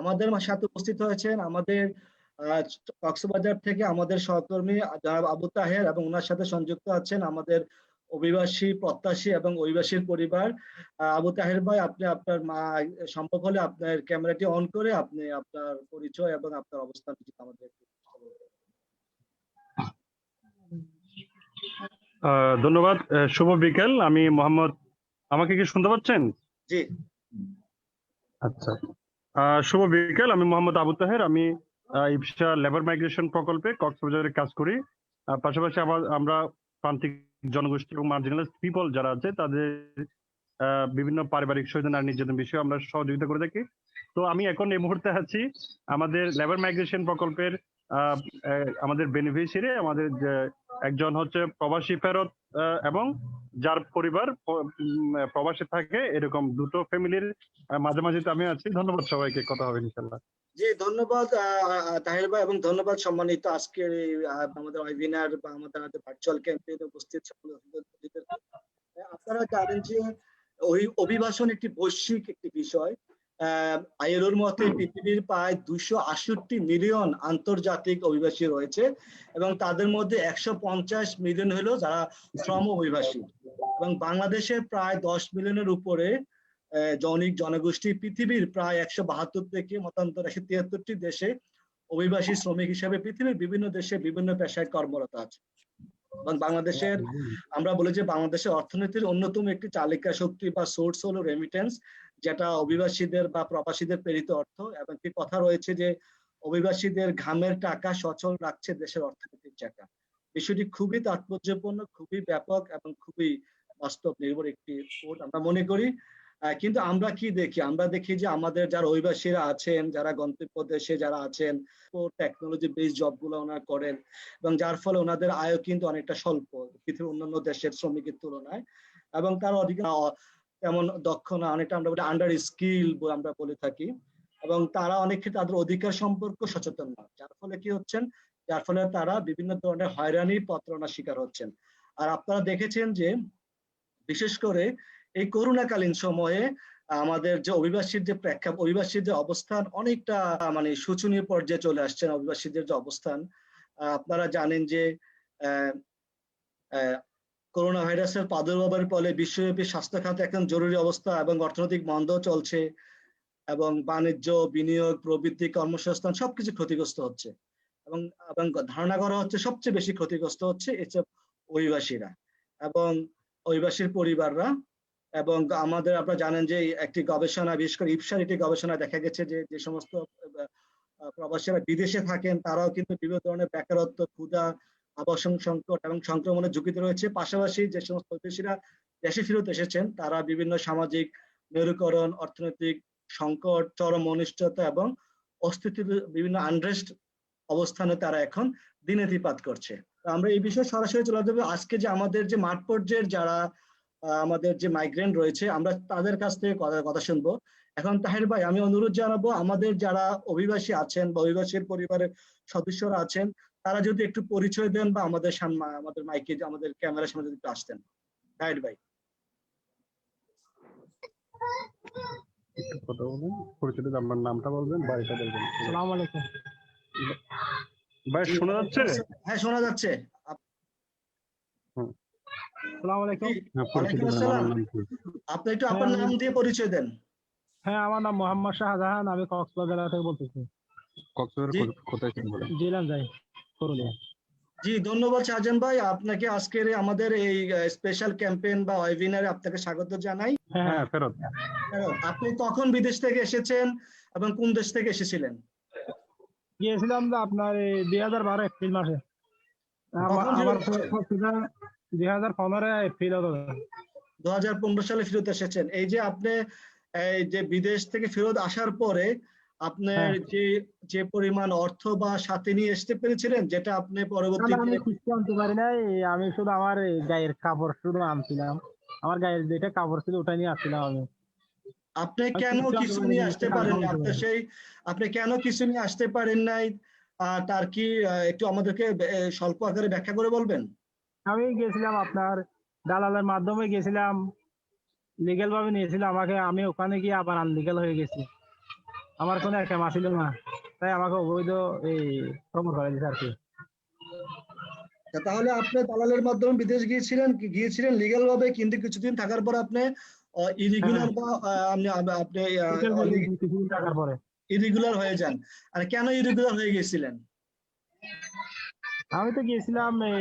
আমাদের সাথে উপস্থিত হয়েছেন আমাদের কক্সবাজার থেকে আমাদের সহকর্মী জনাব আবু তাহের, এবং ওনার সাথে সংযুক্ত আছেন আমাদের অভিবাসী প্রত্যাশী এবং অভিবাসীর পরিবার। আবু তাহের ভাই, আপনি আপনার সম্ভব হলে আপনার ক্যামেরাটি অন করে আপনি আপনার পরিচয় এবং আপনার অবস্থান আমাদের। ধন্যবাদ। শুভ বিকেল। আমি মোহাম্মদ, আমাকে কি শুনতে পাচ্ছেন? জি আচ্ছা, শুভ বিকেল। আমি মোহাম্মদ আবু তাহের। আমি ইফসা লেবার মাইগ্রেশন প্রকল্পে কক্সবাজারে কাজ করি। পাশাপাশি আমরা প্রান্তিক জনগোষ্ঠী এবং মার্জিনালাইজড পিপল যারা আছে তাদের বিভিন্ন পারিবারিক শোষণ আর নির্যাতন বিষয়ে আমরা সহযোগিতা করে থাকি। তো আমি এখন এই মুহূর্তে আছি আমাদের লেবার মাইগ্রেশন প্রকল্পের আমাদের বেনিফিশিয়ারি, আমাদের একজন হচ্ছে প্রবাসী ফেরত এবং যার পরিবার প্রবাসে থাকে, এরকম দুটো ফ্যামিলির মাঝামাঝি আমি আছি। ধন্যবাদ সবাইকে, কথা হবে ইনশাআল্লাহ। জি ধন্যবাদ তাহির ভাই, এবং ধন্যবাদ সম্মানিত আজকের আমাদের ওয়েবিনার বা আমাদের ভার্চুয়াল ক্যাম্পেইনে উপস্থিত। আপনারা জানেন যে অভিবাসন একটি বৈশ্বিক একটি বিষয়। আইএলওর মতে পৃথিবীর প্রায় 268 মিলিয়ন আন্তর্জাতিক অভিবাসী রয়েছে, এবং তাদের মধ্যে 150 মিলিয়ন হলো যারা শ্রম অভিবাসী, এবং বাংলাদেশে প্রায় 10 মিলিয়নের উপরে জনৈক জনগোষ্ঠী পৃথিবীর প্রায় 172 থেকে মতান্তর 173টি দেশে অভিবাসী শ্রমিক হিসেবে পৃথিবীর বিভিন্ন দেশে বিভিন্ন পেশায় কর্মরত আছে। এবং বাংলাদেশের, আমরা বলি যে বাংলাদেশের অর্থনীতির অন্যতম একটি চালিকা শক্তি বা সোর্স হলো রেমিটেন্স, যেটা অভিবাসীদের বা প্রবাসীদের প্রেরিত অর্থ। এবং একটি কথা রয়েছে যে অভিবাসীদের ঘামের টাকা সচল রাখছে দেশের অর্থনৈতিক চাকা। বিষয়টি খুবই তাৎপর্যপূর্ণ, খুবই ব্যাপক এবং খুবই বাস্তব নির্ভর একটি কোড আমরা মনে করি। কিন্তু আমরা কি দেখি? আমরা দেখি যে আমাদের যারা অভিবাসীরা আছেন, যারা গন্তব্য দেশে যারা আছেন, টেকনোলজি বেস জবগুলো ওনারা করেন, এবং যার ফলে ওনাদের আয় কিন্তু অনেকটা স্বল্প পৃথিবীর অন্যান্য দেশের শ্রমিকের তুলনায়, এবং তার তেমন দক্ষ না, অনেকটা আমরা বলি আন্ডার স্কিল আমরা বলে থাকি, এবং তারা অনেক ক্ষেত্রে তাদের অধিকার সম্পর্ক সচেতন না, যার ফলে কি হচ্ছেন, যার ফলে তারা বিভিন্ন ধরনের হয়রানি প্রতারণার শিকার হচ্ছেন। আর আপনারা দেখেছেন যে বিশেষ করে এই করোনাকালীন সময়ে আমাদের যে অভিবাসীর যে অভিবাসীর যে অবস্থান অনেকটা মানে শোচনীয় পর্যায়ে চলে আসছেন। অভিবাসীদের যে অবস্থান, আপনারা জানেন যে করোনা ভাইরাসের প্রাদুর্ভাবের ফলে বিশ্বব্যাপী স্বাস্থ্য খাতে এখন জরুরি অবস্থা এবং অর্থনৈতিক মন্দ চলছে, এবং বাণিজ্য, বিনিয়োগ, প্রবৃদ্ধি, কর্মসংস্থান সবকিছু ক্ষতিগ্রস্ত হচ্ছে, এবং ধারণা করা হচ্ছে সবচেয়ে বেশি ক্ষতিগ্রস্ত হচ্ছে এসব অভিবাসীরা এবং অভিবাসীর পরিবাররা। এবং আমাদের, আপনারা জানেন যে একটি গবেষণা, বিশেষ করে ইফসার একটি গবেষণায় দেখা গেছে যে যে সমস্ত প্রবাসীরা বিদেশে থাকেন তারাও কিন্তু বিভিন্ন ধরনের বেকারত্ব, ক্ষুধা, আবাসন সংকট এবং সংক্রমণের ঝুঁকিতে রয়েছে। পাশাপাশি যে সমস্ত বিদেশিরা দেশে ফেরত এসেছেন তারা বিভিন্ন সামাজিক মেরুকরণ, অর্থনৈতিক সংকট, চরম অনিশ্চয়তা এবং অস্তিত্বের বিভিন্ন আনরেস্ট অবস্থানে তারা এখন দিনাতিপাত করছে। আমরা এই বিষয়ে সরাসরি চলে যাবো। আজকে যে আমাদের যে মাঠ পর্যায়ের যারা আমাদের যে মাইগ্রেন্ট রয়েছে, আমরা তাদের কাছ থেকে কথা শুনবো। এখন তাহির ভাই, আমি অনুরোধ জানাবো আমাদের যারা অভিবাসী আছেন বা অভিবাসীর পরিবারের সদস্যরা আছেন, তারা যদি একটু পরিচয় দেন বা আমাদের সামনে, আমাদের মাইকে, আমাদের ক্যামেরার সামনে যদি একটু আসতেন। তাহির ভাই কথা বলুন, পরিচয় দিয়ে আপনার নামটা বলবেন, বাড়িটা বলবেন। আসসালামু আলাইকুম ভাই, শোনা যাচ্ছে? হ্যাঁ শোনা যাচ্ছে। আসসালামু আলাইকুম। ওয়ালাইকুম আসসালাম। আপনি একটু আপনার নাম দিয়ে পরিচয় দেন। হ্যাঁ, আমার নাম মোহাম্মদ শাহজাহান, আমি কক্সবাজার থেকে বলতেছি। কক্সবাজার কোথায় থেকে বলেন? জিলান যাই, পুরুলিয়া। জি ধন্যবাদ শাহজাহান ভাই, আপনাকে আজকের আমাদের এই স্পেশাল ক্যাম্পেইন বা ওয়েবিনারে আপনাকে স্বাগত জানাই। হ্যাঁ, ফেরত। আপনি কখন বিদেশ থেকে এসেছেন এবং কোন দেশ থেকে এসেছিলেন? গিয়েছিলাম আপনার 2012 এপ্রিল মাসে। আমার 2015 এপ্রিল। 2015 সালে ফেরত এসেছেন। এই যে আপনি এই যে বিদেশ থেকে ফেরত আসার পরে আপনার যে পরিমাণ অর্থ বা সাথে নিয়ে আসতে পেরেছিলেন, যেটা আপনি পরবর্তীতে? আমি কিছু আনতে পারি নাই, আমি শুধু আমার গায়ের কাপড় শুধু আনছিলাম। আমার গায়ের যেটা কাপড় ছিল ওটা নিয়ে আসছিলাম আমি। আপনি কেন কিছু নিয়ে আসতে পারেন না? আপনি কেন কিছু নিয়ে আসতে পারেন নাই, তার কি একটু আমাদেরকে স্বল্প আকারে ব্যাখ্যা করে বলবেন? আমি গেছিলাম আপনার দালালের মাধ্যমে গেছিলাম, লিগ্যাল ভাবে নিয়েছিল আমাকে, আমি ওখানে গিয়ে আবার আনলিগ্যাল হয়ে গেছি। আমার কোনো একামা ছিল না, তাই আমাকে অবৈধ এই কর্ম করে দিছে আর কি। তাহলে আপনি দালালের মাধ্যমে বিদেশ গিয়েছিলেন লিগ্যাল ভাবে, কিন্তু কিছুদিন থাকার পর আপনি হ্যাঁ, ইরেগুলার বা আপনি কিছুদিন টাকার পরে ইরেগুলার হয়ে যান। আর কেন ইরেগুলার হয়ে গেছিলেন? আমি তো গিয়েছিলাম এই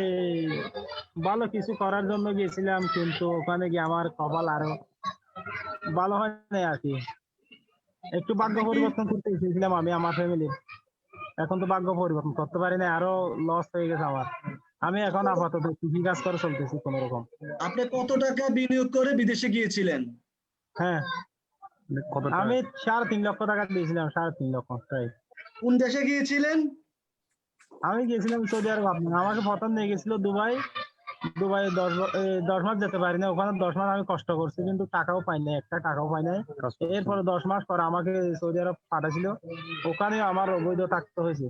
ভালো কিছু করার জন্য গিয়েছিলাম, কিন্তু ওখানে গিয়ে আমার কপাল আরো ভালো হয় না আর কি। একটু ভাগ্য আপনি কি পরিবর্তন করতে চেয়েছিলাম আমি আমার ফ্যামিলির, এখন তো ভাগ্য পরিবর্তন করতে পারি না, আরো লস হয়ে গেছে আমার। আমি এখন আপাতত কৃষি কাজ করে চলতেছি কোন রকম। আপনি কত টাকা বিনিয়োগ করে বিদেশে গিয়েছিলেন? হ্যাঁ, কত টাকা? আমি 3.5 লক্ষ টাকা দিয়েছিলাম, 3.5 লক্ষ তাই। কোন দেশে গিয়েছিলেন? আমি গেছিলাম সৌদি আরব। আমাকে প্রথম নিয়ে গেছিল দুবাই। দুবাই 10 মাস যেতে পারি না, ওখানে 10 মাস আমি কষ্ট করছি, কিন্তু টাকাও পাই নাই, একটা টাকাও পাই নাই। এরপরে 10 মাস পরে আমাকে সৌদি আরব পাঠাছিল, ওখানে আমার অবৈধ থাকতে হয়েছে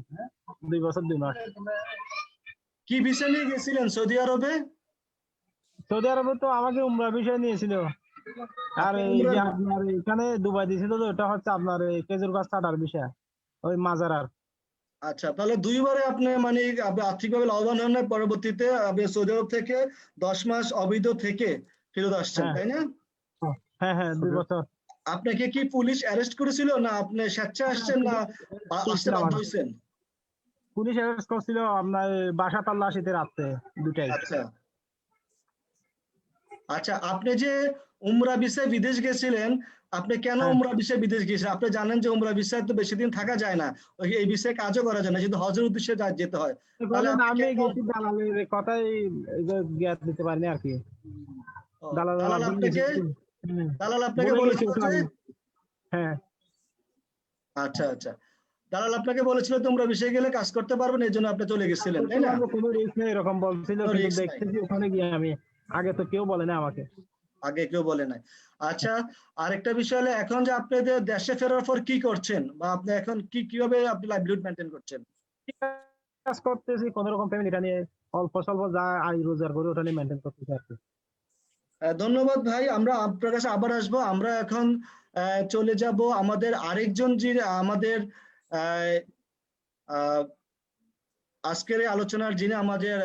2 বছর 2 মাস। কি ভিসা নিয়ে গেছিলেন সৌদি আরবে? সৌদি আরবে তো আমাকে উমরা বিষয় নিয়েছিল। আর আপনি এই যে উমরার আপনার এখানে দুবাই দিয়েছিল, তো ওটা হচ্ছে আপনার এই খেজুর গাছ কাটার বিষয়, ওই মাজারার। আচ্ছা, তাহলে দুইবারে আপনি মানে আপনি আর্থিকভাবে লাভবান হন না, পরবর্তীতে আপনি সৌদি আরব থেকে 10 মাস অবৈধ থেকে ফেরত আসছেন, হ্যাঁ, তাই না? হ্যাঁ, হ্যাঁ, 2 বছর। আপনাকে কি পুলিশ অ্যারেস্ট করেছিল, না আপনি স্বেচ্ছায় আসছেন, না আসতে বাধ্য হয়েছেন? পুলিশ অ্যারেস্ট করছিল আপনার বাসা তল্লাশিতে রাত্রে, দুটাই। আচ্ছা আচ্ছা, আপনি যে উমরা ভিসায় বিদেশ গেছিলেন, আপনি কেন হ্যাঁ, উমরা ভিসায় বিদেশ গিয়েছিলেন? আপনি জানেন যে উমরা ভিসায় তো বেশি দিন থাকা যায় না, এই ভিসায় কাজও করা যায় না, শুধু হজের উদ্দেশ্যে যেতে হয়। তাহলে বলেন আপনি আমি কেন গেছি দালালের কথাই জ্ঞাত দিতে পারিনি আর কি। দালালের দালাল মাধ্যমে আপনাকে গেছি। হ্যাঁ, দালাল আপনাকে বলে গেছি বলেছিল ওটা যে আমি। হ্যাঁ, আচ্ছা আচ্ছা, দালাল আপনাকে বলেছিল তোমরা বিষয়ে গেলে কাজ করতে পারবেন, এই জন্য আপনি চলে গেছিলেন, করতে তাই না? পারবো, কোনো রিস্ক নেই এরকম বলছিল, কোনো কিন্তু রিস্ক নাই, দেখতেছি ওখানে গিয়ে আমি, আগে তো কেউ বলে না আমাকে। আগে কেউ বলে নাই। আচ্ছা, আরেকটা বিষয় হলো, এখন যে আপনাদের দেশে ফেরার পর কি করছেন, বা আপনি এখন কিভাবে আপনি লাইভলিহুড মেনটেন করছেন? কাজ করতেছি কোন রকম, ফ্যামিলিটা নিয়ে অল্প স্বল্প যা আয় রোজগার করে ওটা নিয়ে মেনটেন করতেছি আর কি। ধন্যবাদ ভাই, আমরা আপনার কাছে আবার আসবো। আমরা এখন চলে যাব আমাদের আরেকজন, যে আমাদের আহ, আহ, আজকের এই আলোচনার যিনি আমাদের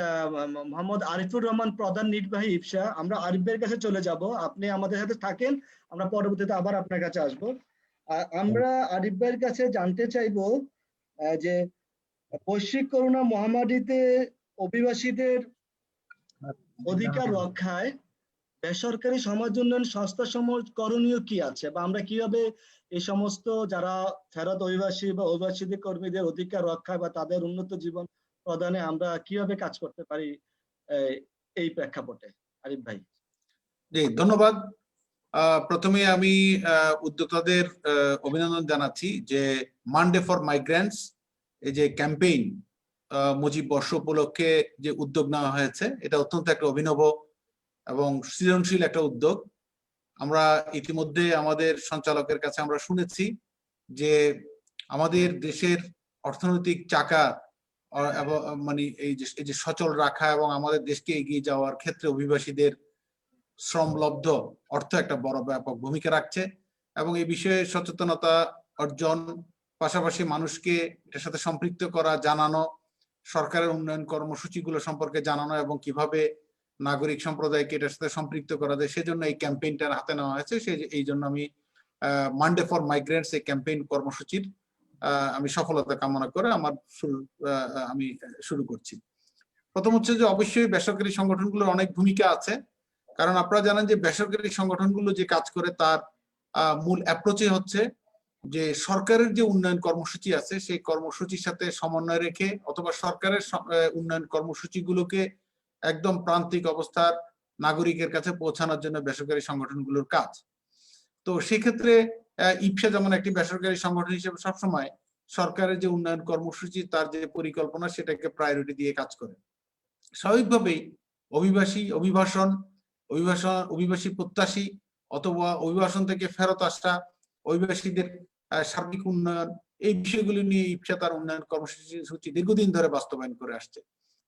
মোহাম্মদ আরিফুর রহমান, প্রধান নির্বাহী ইফসা। আমরা আরিফের কাছে চলে যাব, আপনি আমাদের সাথে থাকেন, আমরা পরবর্তীতে আবার আপনার কাছে আসবো। আমরা আরিফ ভাইয়ের কাছে জানতে চাইবো যে বৈশ্বিক করোনা মহামারীতে অভিবাসীদের অধিকার রক্ষায় বেসরকারি সমাজ উন্নয়ন সংস্থা সমূহ করণীয় কি আছে, বা আমরা কিভাবে এই সমস্ত যারা ফেরত অভিবাসী বা অভিবাসীদের কর্মীদের অধিকার রক্ষায় বা তাদের উন্নত জীবন প্রদানে আমরা কিভাবে কাজ করতে পারি, এই প্রেক্ষাপটে আরিফ ভাই। জি, ধন্যবাদ। প্রথমে আমি উদ্যোক্তাদের অভিনন্দন জানাচ্ছি যে মানডে ফর মাইগ্রেন্টস, এই যে ক্যাম্পেইন মুজিব বর্ষ উপলক্ষে যে উদ্যোগ নেওয়া হয়েছে, এটা অত্যন্ত একটা অভিনব এবং সৃজনশীল একটা উদ্যোগ। আমরা ইতিমধ্যে আমাদের সঞ্চালকের কাছে আমরা শুনেছি যে আমাদের দেশের অর্থনৈতিক চাকা এবং মানে এই যে সচল রাখা এবং আমাদের দেশকে এগিয়ে যাওয়ার ক্ষেত্রে অভিবাসীদের শ্রমলব্ধ অর্থ একটা বড় ব্যাপক ভূমিকা রাখছে, এবং এই বিষয়ে সচেতনতা অর্জন, পাশাপাশি মানুষকে এটার সাথে সম্পৃক্ত করা, জানানো, সরকারের উন্নয়ন কর্মসূচিগুলো সম্পর্কে জানানো এবং কিভাবে নাগরিক সম্প্রদায়কে এটার সাথে সম্পৃক্ত করা যায়, সেজন্য এই ক্যাম্পেইনটা হাতে নেওয়া হয়েছে। এই জন্য আমি মানডে ফর মাইগ্রেন্টস এই ক্যাম্পেইন কর্মসূচির আমি সফলতা কামনা করে আমি শুরু করছি। প্রথম হচ্ছে যে অবশ্যই বেসরকারি সংগঠনগুলোর অনেক ভূমিকা আছে, কারণ আপনারা জানেন যে বেসরকারি সংগঠনগুলো যে কাজ করে তার মূল অ্যাপ্রোচই হচ্ছে যে সরকারের যে উন্নয়ন কর্মসূচি আছে সেই কর্মসূচির সাথে সমন্বয় রেখে, অথবা সরকারের উন্নয়ন কর্মসূচিগুলোকে একদম প্রান্তিক অবস্থার নাগরিকের কাছে পৌঁছানোর জন্য বেসরকারি সংগঠনগুলোর কাজ। তো সেক্ষেত্রে ইপসা যেমন একটি বেসরকারি সংগঠন হিসেবে সবসময় সরকারের যে উন্নয়ন কর্মসূচি, তার যে পরিকল্পনা, সেটাকে প্রায়োরিটি দিয়ে কাজ করে। স্বাভাবিকভাবেই অভিবাসী প্রত্যাশী অথবা অভিবাসন থেকে ফেরত আসা অভিবাসীদের সার্বিক উন্নয়ন, এই বিষয়গুলি নিয়ে ইপসা তার উন্নয়ন কর্মসূচি দীর্ঘদিন ধরে বাস্তবায়ন করে আসছে।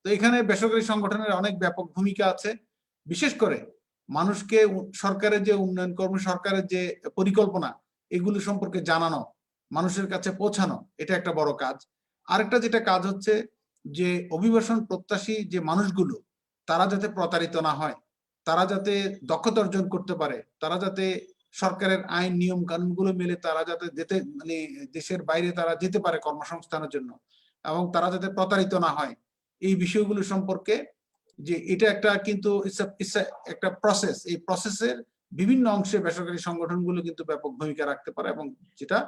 তো এখানে বেসরকারি সংগঠনের অনেক ব্যাপক ভূমিকা আছে। বিশেষ করে মানুষকে সরকারের যে উন্নয়ন সরকারের যে পরিকল্পনা, এগুলো সম্পর্কে জানানো, মানুষের কাছে পৌঁছানো, এটা একটা বড় কাজ। আরেকটা যেটা কাজ হচ্ছে যে অভিবাসন প্রত্যাশী যে মানুষগুলো, তারা যাতে প্রতারিত না হয়, তারা যাতে দক্ষতা অর্জন করতে পারে, তারা যাতে সরকারের আইন নিয়ম কানুনগুলো মেলে তারা যাতে যেতে মানে দেশের বাইরে তারা যেতে পারে কর্মসংস্থানের জন্য, এবং তারা যাতে প্রতারিত না হয়, এই বিষয়গুলো সম্পর্কে যে এটা একটা কিন্তু একটা প্রসেস, এই প্রসেসের বিভিন্ন অংশে বেসরকারি সংগঠনগুলো কিন্তু ব্যাপক ভূমিকা রাখতে পারে, এবং যেটা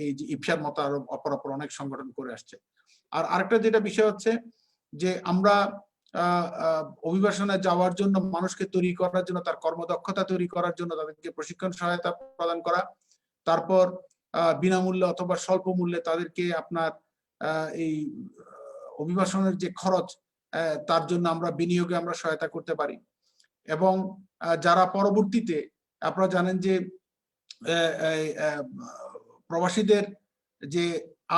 এই যে ইফসার মতো আরো অপর অনেক সংগঠন করে আসছে। আর আরেকটা যেটা বিষয় হচ্ছে যে আমরা অভিবাসনে যাওয়ার জন্য মানুষকে তৈরি করার জন্য, তার কর্মদক্ষতা তৈরি করার জন্য তাদেরকে প্রশিক্ষণ সহায়তা প্রদান করা, তারপর বিনামূল্যে অথবা স্বল্প মূল্যে তাদেরকে আপনার এই অভিবাসনের যে খরচ তার জন্য আমরা বিনিয়োগে আমরা সহায়তা করতে পারি। এবং যারা পরবর্তীতে আপনারা জানেন যে প্রবাসীদের যে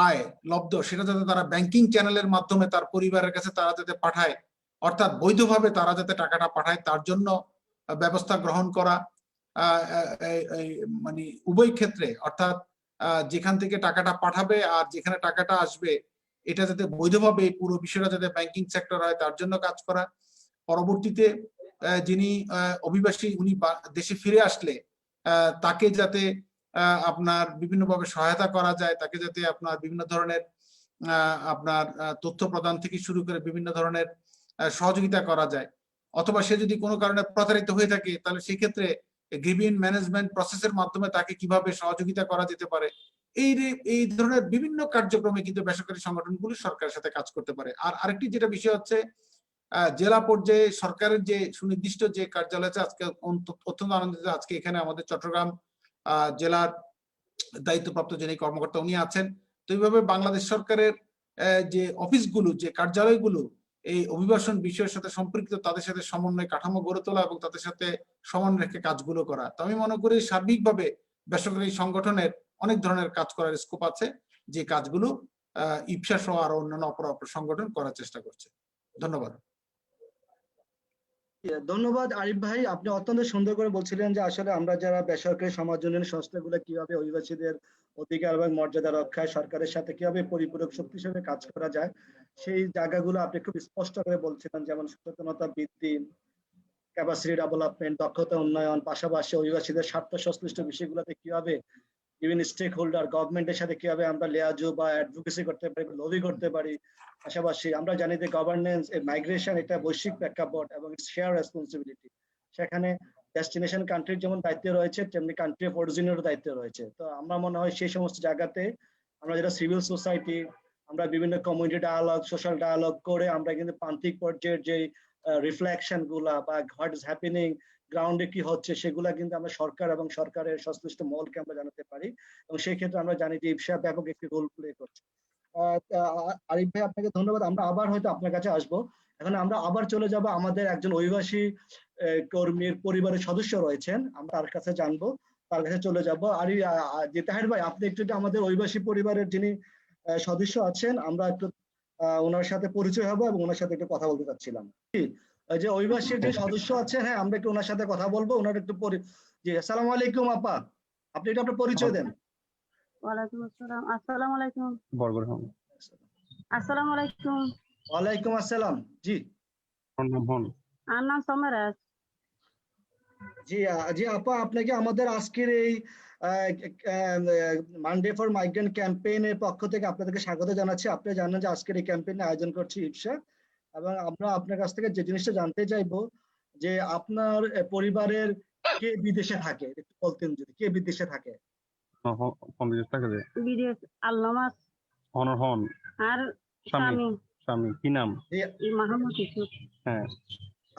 আয় লব্ধ সেটা যাতে তারা ব্যাংকিং চ্যানেলের মাধ্যমে তার পরিবারের কাছে তারা যাতে পাঠায়, অর্থাৎ বৈধভাবে তারা যাতে টাকাটা পাঠায় তার জন্য ব্যবস্থা গ্রহণ করা, মানে উভয় ক্ষেত্রে, অর্থাৎ যেখান থেকে টাকাটা পাঠাবে আর যেখানে টাকাটা আসবে এটা যাতে বৈধভাবে পুরো বিষয়টা যাতে ব্যাংকিং সেক্টর হয় তার জন্য কাজ করা। পরবর্তীতে যিনি অভিবাসী উনি দেশে ফিরে আসলে তাকে যাতে আপনার বিভিন্নভাবে সহায়তা করা যায়, তাকে যাতে আপনার বিভিন্ন ধরনের আপনার তথ্য প্রদান থেকে শুরু করে বিভিন্ন ধরনের সহযোগিতা করা যায়, অথবা সে যদি কোনো কারণে প্রতারিত হয়ে থাকে তাহলে সেক্ষেত্রে গ্রিভিয়েন্স ম্যানেজমেন্ট প্রসেসের মাধ্যমে তাকে কিভাবে সহযোগিতা করা যেতে পারে, এই ধরনের বিভিন্ন কার্যক্রমে কিন্তু বেসরকারি সংগঠনগুলো সরকারের সাথে কাজ করতে পারে। আর আরেকটি যেটা বিষয় হচ্ছে জেলা পর্যায়ে সরকারের যে সুনির্দিষ্ট যে কার্যালয় আছে, আজকে অত্যন্ত আনন্দিত আজকে এখানে আমাদের চট্টগ্রাম জেলার দায়িত্বপ্রাপ্ত যিনি কর্মকর্তা উনি আছেন। তো এইভাবে বাংলাদেশ সরকারের যে অফিসগুলো, যে কার্যালয়গুলো এই অভিবাসন বিষয়ের সাথে সম্পৃক্ত, তাদের সাথে সমন্বয় কাঠামো গড়ে তোলা এবং তাদের সাথে সমান রেখে কাজগুলো করা। তো আমি মনে করি সার্বিকভাবে বেসরকারি সংগঠনের অনেক ধরনের কাজ করার স্কোপ আছে, যে কাজগুলো ইফসা সহ আরো অন্যান্য অপর সংগঠন করার চেষ্টা করছে। ধন্যবাদ। ধন্যবাদ আরিফ ভাই, আপনি অত্যন্ত সুন্দর করে বলছিলেন যে আসলে আমরা যারা বেসরকারি সমাজ উন্নয়ন সংস্থাগুলো কিভাবে অভিবাসীদের অধিকার এবং মর্যাদা রক্ষায় সরকারের সাথে কিভাবে পরিপূরক শক্তি হিসেবে কাজ করা যায় সেই জায়গাগুলো আপনি খুব স্পষ্ট করে বলছিলেন, যেমন সচেতনতা বৃদ্ধি, ক্যাপাসিটি ডেভেলপমেন্ট, দক্ষতা উন্নয়ন, পাশাপাশি অভিবাসীদের স্বার্থ সংশ্লিষ্ট বিষয়গুলোতে কিভাবে বিভিন্ন স্টেক হোল্ডার গভর্নমেন্টের সাথে কিভাবে আমরা লিয়াজু বা অ্যাডভোকেসি করতে পারি, লবি করতে পারি। পাশাপাশি আমরা জানি যে গভর্নেন্স মাইগ্রেশন একটা বৈশ্বিক প্রেক্ষাপট এবং শেয়ার রেসপন্সিবিলিটি, সেখানে ডেস্টিনেশন কান্ট্রির যেমন দায়িত্ব রয়েছে তেমনি কান্ট্রি অফ অরিজিনেরও দায়িত্ব রয়েছে। তো আমরা মনে হয় সেই সমস্ত জায়গাতে আমরা যেটা সিভিল সোসাইটি, আমরা বিভিন্ন কমিউনিটি ডায়ালগ, সোশ্যাল ডায়ালগ করে আমরা কিন্তু প্রান্তিক পর্যায়ের যে রিফ্লেকশন গুলা বা হোয়াট ইজ হ্যাপেনিং গ্রাউন্ডে কি হচ্ছে সেগুলা কিন্তু আমরা সরকার এবং সরকারের সংশ্লিষ্ট মহলকে আমরা জানাতে পারি, এবং সেই ক্ষেত্রে আমরা জানি যে ইফসা ব্যাপক একটি রোল প্লে করছে। আরিফ ভাই আপনাকে ধন্যবাদ, আমরা আবার হয়তো আপনার কাছে আসবো। এখন আমরা আবার চলে যাব আমাদের একজন অভিবাসী কর্মীর পরিবারের সদস্য রয়েছেন, আমরা তার কাছে জানবো, তার কাছে চলে যাবো। আর যে তাহের ভাই, আপনি একটু আমাদের অভিবাসী পরিবারের যিনি সদস্য আছেন, আমরা একটু ওনার সাথে পরিচয় হবো এবং ওনার সাথে একটু কথা বলতে চাচ্ছিলাম। যে অভিবাসীর যে সদস্য আছে, হ্যাঁ আমরা একটু ওনার সাথে কথা বলবো, ওনার একটু জি আসসালামু আলাইকুম আপা, আপনি একটু আপনার পরিচয় দেন। ওয়ালাইকুম আসসালাম। আসসালামু আলাইকুম। আসসালামু আলাইকুম। ওয়ালাইকুম আসসালাম। জি আমার নাম সমরাজ। জি জি আপা, আপনাকে আমাদের আজকের এই মানডে ফর মাইগ্রেন্ট ক্যাম্পেইনের পক্ষ থেকে আপনাদেরকে স্বাগত জানাচ্ছি। আপনি জানেন যে আজকের এই ক্যাম্পেইনের আয়োজন করছি ইফসা, এবং আমরা আপনার কাছ থেকে যে জিনিসটা জানতে চাইবো যে আপনার পরিবারের কে বিদেশে থাকে, একটু বলতেন যদি, কে বিদেশে থাকে? বিদেশ আল্লামাস অনর হন আর স্বামী স্বামী কি নাম? মাহমুদ ইউসুফ। হ্যাঁ,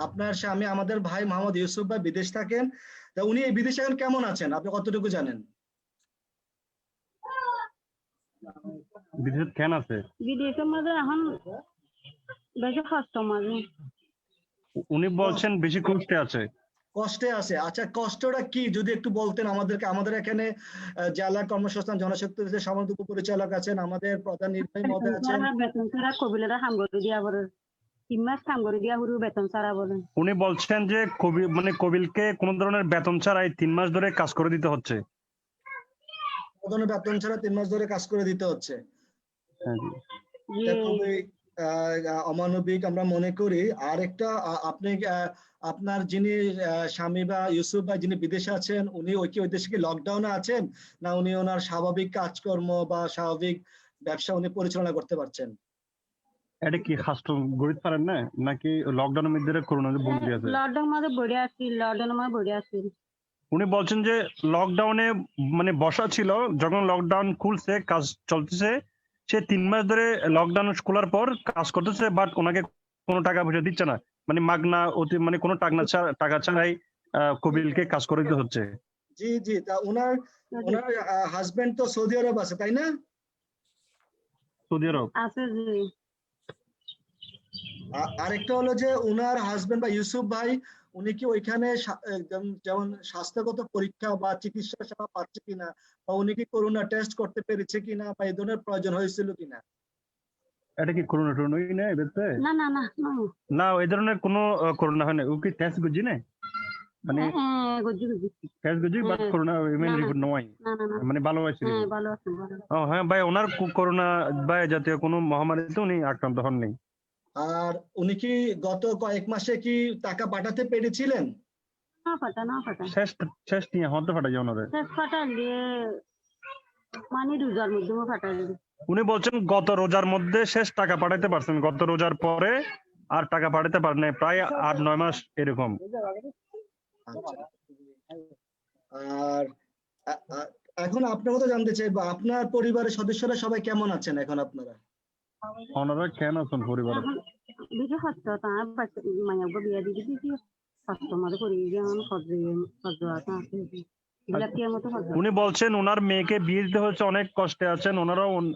আপনার স্বামী আমাদের ভাই মোহাম্মদ ইউসুফ ভাই বিদেশ থাকেন। তা উনি এই বিদেশে এখন কেমন আছেন আপনি কতটুকু জানেন? বিদেশে কেন আছে? বিদেশের মাঝে এখন বেশি কষ্ট মাঝে। উনি বলছেন বেশি কষ্টে আছে। কষ্টে আছে, আচ্ছা কষ্টটা কি যদি একটু বলতেন আমাদেরকে। আমাদের এখানে জেলা কর্মসংস্থান জনশক্তি সমাজ উপপরিচালক আছেন, আমাদের প্রধান নির্বাহী মহোদয় আছেন। বেতন ছাড়া কবিলেরা কাম করে দিয়া বলে 3 মাস কাম করে দিয়া হুরু বেতন ছাড়া বলে। উনি বলছেন যে কবিলকে কোন ধরনের বেতন ছাড়াই 3 মাস ধরে কাজ করে দিতে হচ্ছে। কোনো বেতন ছাড়া 3 মাস ধরে কাজ করে দিতে হচ্ছে। হ্যাঁ জি। জি এটা খুবই অমানবিক আমরা মনে করি। আর একটা আপনি আপনার যিনি স্বামী বা ইউসুফ ভাই যিনি বিদেশে আছেন, উনি ওই দেশে কি লকডাউনে আছেন, না উনি ওনার স্বাভাবিক কাজকর্ম বা স্বাভাবিক ব্যবসা উনি পরিচালনা করতে পারছেন? এটা কি হাস্ট গড়িত পারেন না নাকি লকডাউনের মধ্যে করোনা বন্দি আছে? লকডাউন মাঝে বড়ে আসছিল, লকডাউন মাঝে বড়ে আসছিল। উনি বলছেন যে লকডাউনে মানে বসা ছিল, যখন লকডাউন খুলছে কাজ চলতেছে, সে 3 মাস ধরে লকডাউন খোলার পর কাজ করতেছে, বাট ওনাকে কোনো টাকা পয়সা দিচ্ছে না, মানে মাগনা মানে কোনো টাকা ছাড়াই কবিলকে কাজ করে দিতে হচ্ছে। জি জি, তা ওনার হাজবেন্ড তো সৌদি আরব আছে তাই না? সৌদি আরব আছে জি। আরেকটা হলো যে উনার হাজবেন্ড বা ইউসুফ ভাই উনি কি ওইখানে যেমন স্বাস্থ্যগত পরীক্ষা বা চিকিৎসা সেবা পাচ্ছে কিনা, বা উনি কি করোনা টেস্ট করতে পেরেছে কিনা, বা এই ধরনের প্রয়োজন হয়েছিল কিনা? এটা কি করোনা টরোনাই না এবারে? না না না না না, এই ধরনের কোনো করোনা হয় না। ও কি টেস্ট করছি না, মানে গজি গজি। টেস্ট করছি বাট করোনা ইমেল রিপোর্ট নয়, না না না মানে ভালো আছে। ভালো আছে ভালো। ও হ্যাঁ ভাই, ওনার করোনা বা এ জাতীয় কোনো মহামারীতে উনি আক্রান্ত হননি। আর উনি কি গত কয়েক মাসে কি টাকা পাঠাতে পেরেছিলেন? না ফাটা শেষ নিয়ে হতে ফাটা যায় ওনারে। শেষ ফাটাল দিয়ে মানে রোজার মধ্যে ফাটাল দিয়ে। উনি বলছেন গত রোজার মধ্যে শেষ টাকা পাঠাতে পারছেন, গত রোজার পরে আর টাকা পাঠাতে পারেন নাই, প্রায় 8-9 মাস এরকম। আচ্ছা। আর এখন আপনার কথা জানতে চাইবো, আপনার পরিবারের সদস্যরা সবাই কেমন আছেন এখন আপনারা? ওনারা কেন আছেন পরিবারে? বিজু হচ্ছে তা বাচ্চা মায়া বিয়া দিদি দিদি হচ্ছে মাঝে করি যেমন আছে মতো উনি বলছেন ওনার মেয়েকে বিয়ে দিতে হচ্ছে, অনেক কষ্টে আছেন,